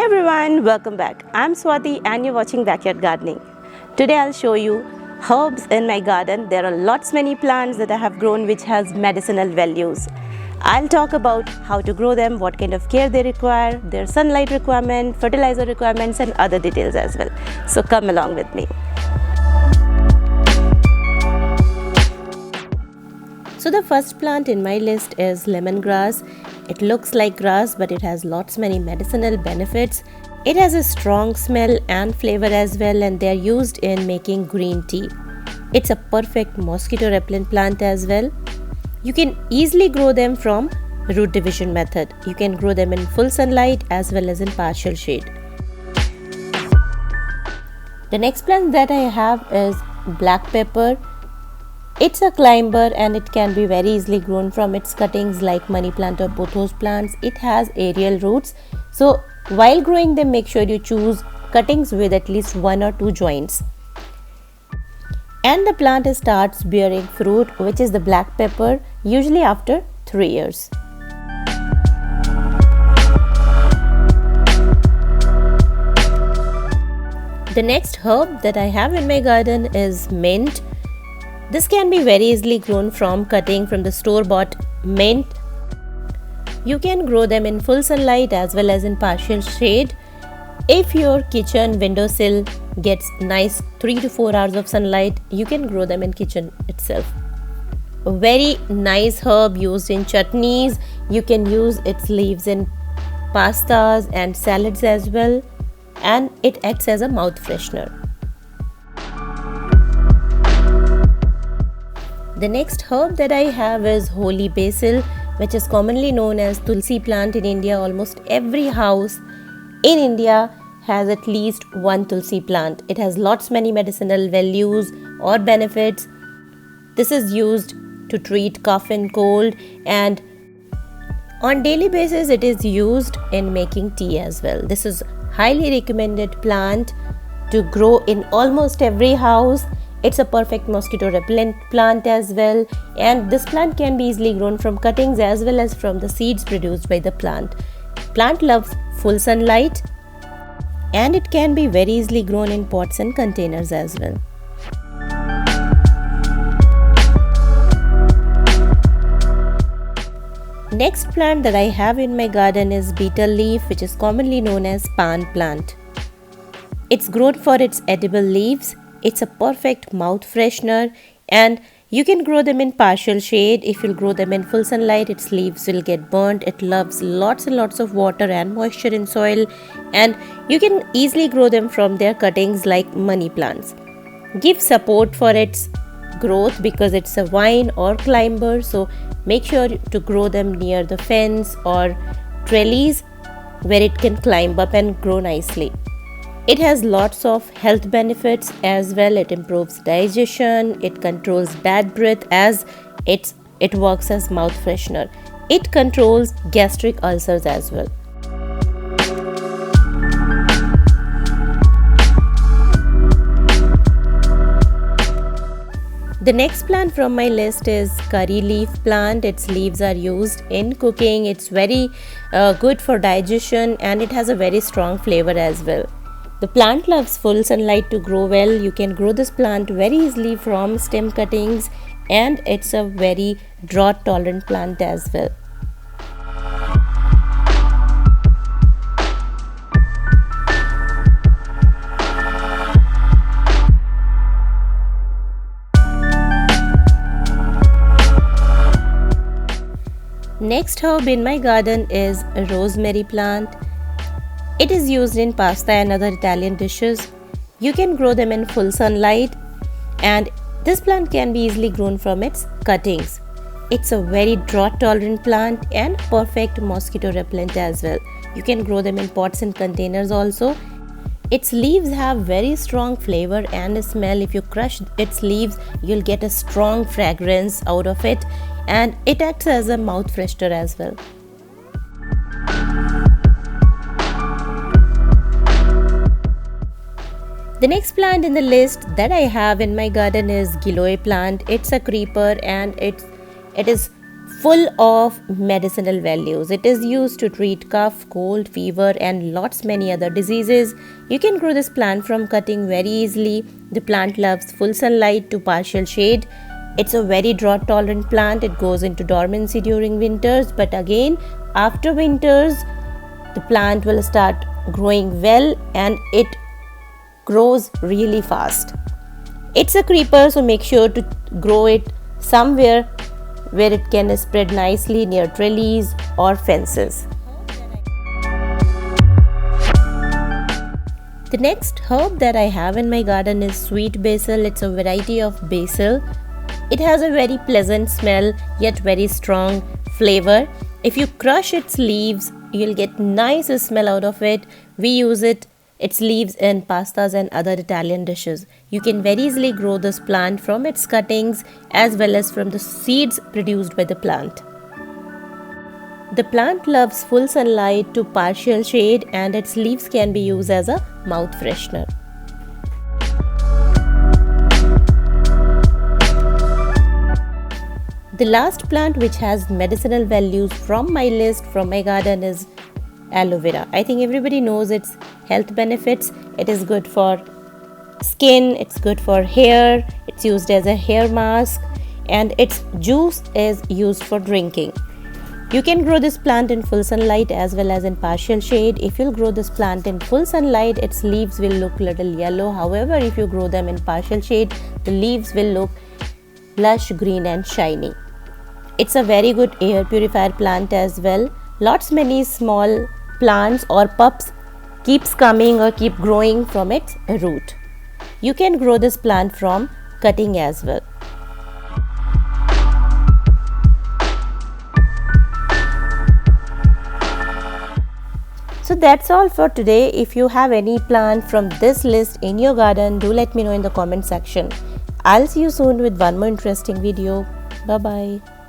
everyone, welcome back. I'm Swati and you're watching Backyard Gardening. Today I'll show you herbs in my garden. There are lots many plants that I have grown which has medicinal values. I'll talk about how to grow them, what kind of care they require, their sunlight requirement, fertilizer requirements and other details as well. So come along with me. So the first plant in my list is lemongrass. It looks like grass but it has lots many medicinal benefits. It has a strong smell and flavor as well, and they are used in making green tea. It's a perfect mosquito repellent plant as well. You can easily grow them from root division method. You can grow them in full sunlight as well as in partial shade. The next plant that I have is black pepper. It's a climber and it can be very easily grown from its cuttings like money plant or pothos plants. It has aerial roots. So while growing them, make sure you choose cuttings with at least 1 or 2 joints. And the plant starts bearing fruit, which is the black pepper, usually after 3 years. The next herb that I have in my garden is mint. This can be very easily grown from cutting from the store-bought mint. You can grow them in full sunlight as well as in partial shade. If your kitchen windowsill gets nice 3 to 4 hours of sunlight, you can grow them in kitchen itself. A very nice herb used in chutneys. You can use its leaves in pastas and salads as well, and it acts as a mouth freshener. The next herb that I have is holy basil, which is commonly known as Tulsi plant in India. Almost every house in India has at least one Tulsi plant. It has lots many medicinal values or benefits. This is used to treat cough and cold, and on daily basis it is used in making tea as well. This is highly recommended plant to grow in almost every house. It's a perfect mosquito repellent plant as well, and this plant can be easily grown from cuttings as well as from the seeds produced by the plant. Plant loves full sunlight and it can be very easily grown in pots and containers as well. Next plant that I have in my garden is betel leaf, which is commonly known as Paan plant. It's grown for its edible leaves. It's a perfect mouth freshener and you can grow them in partial shade. If you'll grow them in full sunlight, its leaves will get burnt. It loves lots and lots of water and moisture in soil, and you can easily grow them from their cuttings like money plants. Give support for its growth because it's a vine or climber, so make sure to grow them near the fence or trellis where it can climb up and grow nicely. It has lots of health benefits as well. It improves digestion, it controls bad breath as it works as mouth freshener. It controls gastric ulcers as well. The next plant from my list is curry leaf plant. Its leaves are used in cooking. It's very good for digestion and it has a very strong flavor as well. The plant loves full sunlight to grow well. You can grow this plant very easily from stem cuttings, and it's a very drought tolerant plant as well. Next herb in my garden is a rosemary plant. It is used in pasta and other Italian dishes. You can grow them in full sunlight, and this plant can be easily grown from its cuttings. It's a very drought tolerant plant and perfect mosquito repellent as well. You can grow them in pots and containers also. Its leaves have very strong flavor and a smell. If you crush its leaves, you'll get a strong fragrance out of it, and it acts as a mouth freshener as well. The next plant in the list that I have in my garden is Giloy plant. It's a creeper and it is full of medicinal values. It is used to treat cough, cold, fever and lots many other diseases. You can grow this plant from cutting very easily. The plant loves full sunlight to partial shade. It's a very drought tolerant plant. It goes into dormancy during winters, but again after winters the plant will start growing well and it grows really fast. It's a creeper, so make sure to grow it somewhere where it can spread nicely near trellis or fences. The next herb that I have in my garden is sweet basil. It's a variety of basil. It has a very pleasant smell yet very strong flavor. If you crush its leaves, you'll get nice smell out of it. We use its leaves in pastas and other Italian dishes. You can very easily grow this plant from its cuttings as well as from the seeds produced by the plant. The plant loves full sunlight to partial shade and its leaves can be used as a mouth freshener. The last plant which has medicinal values from my list from my garden is aloe vera. I think everybody knows its health benefits. It is good for skin, it's good for hair, it's used as a hair mask and its juice is used for drinking. You can grow this plant in full sunlight as well as in partial shade. If you'll grow this plant in full sunlight, its leaves will look little yellow. However, if you grow them in partial shade, the leaves will look lush green and shiny. It's a very good air purifier plant as well. Lots many small plants or pups keeps coming or keep growing from its root. You can grow this plant from cutting as well. So that's all for today. If you have any plant from this list in your garden, do let me know in the comment section. I'll see you soon with one more interesting video. Bye bye.